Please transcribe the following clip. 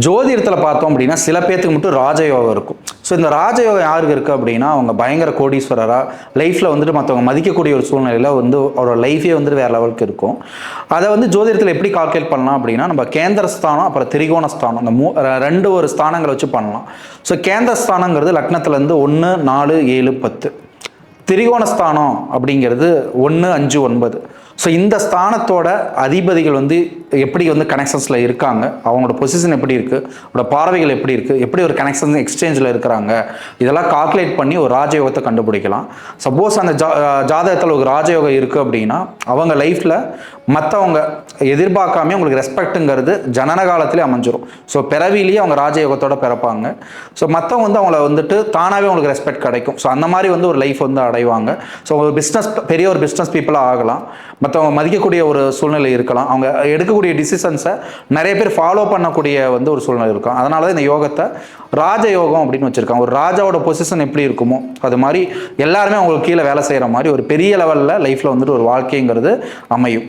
ஜோதிடத்தில் பார்த்தோம் அப்படின்னா சில பேர்த்துக்கு மட்டும் ராஜயோகம் இருக்கும். ஸோ இந்த ராஜயோகம் யாருக்கு இருக்குது அப்படின்னா அவங்க பயங்கர கோடீஸ்வரராக லைஃப்பில் வந்துட்டு மற்றவங்க மதிக்கக்கூடிய ஒரு சூழ்நிலையில் வந்து அவரோட லைஃபே வந்துட்டு வேறு லெவலுக்கு இருக்கும். அதை வந்து ஜோதிடத்தில் எப்படி கால்குலேட் பண்ணலாம் அப்படின்னா நம்ம கேந்திரஸ்தானம் அப்புறம் திரிகோணஸ்தானம் இந்த ரெண்டு ஒரு ஸ்தானங்களை வச்சு பண்ணலாம். ஸோ கேந்திரஸ்தானங்கிறது லக்னத்துலேருந்து 1, 4, 7, 10. திரிகோணஸ்தானம் அப்படிங்கிறது 1, 5, 9. ஸோ இந்த ஸ்தானத்தோட அதிபதிகள் வந்து எப்படி வந்து கனெக்ஷன்ஸில் இருக்காங்க, அவங்களோட பொசிஷன் எப்படி இருக்குது, அவங்களோட பார்வைகள் எப்படி இருக்குது, எப்படி ஒரு கனெக்ஷன் எக்ஸ்சேஞ்சில் இருக்கிறாங்க, இதெல்லாம் கால்குலேட் பண்ணி ஒரு ராஜயோகத்தை கண்டுபிடிக்கலாம். சப்போஸ் அந்த ஜாதகத்தில் ஒரு ராஜயோகம் இருக்குது அப்படின்னா அவங்க லைஃப்பில் மற்றவங்க எதிர்பார்க்காம உங்களுக்கு ரெஸ்பெக்ட்டுங்கிறது ஜனன காலத்திலே அமைஞ்சிரும். ஸோ பிறவிலேயே அவங்க ராஜயோகத்தோட பிறப்பாங்க. ஸோ மற்றவங்க வந்து அவங்கள வந்துட்டு தானாகவே அவங்களுக்கு ரெஸ்பெக்ட் கிடைக்கும். ஸோ அந்த மாதிரி வந்து ஒரு லைஃப் வந்து அடைவாங்க. ஸோ ஒரு பெரிய ஒரு பிஸ்னஸ் பீப்புளாக ஆகலாம், மற்றவங்க மதிக்கக்கூடிய ஒரு சூழ்நிலை இருக்கலாம், அவங்க எடுக்கக்கூடிய டிசிஷன்ஸை நிறைய பேர் ஃபாலோ பண்ணக்கூடிய வந்து ஒரு சூழ்நிலை இருக்கும். அதனால தான் இந்த யோகத்தை ராஜயோகம் அப்படின்னு வச்சுருக்காங்க. ஒரு ராஜாவோட பொசிஷன் எப்படி இருக்குமோ அது மாதிரி எல்லாருமே அவங்களுக்கு கீழே வேலை செய்கிற மாதிரி ஒரு பெரிய லெவலில் லைஃப்பில் வந்துட்டு ஒரு வாழ்க்கைங்கிறது அமையும்.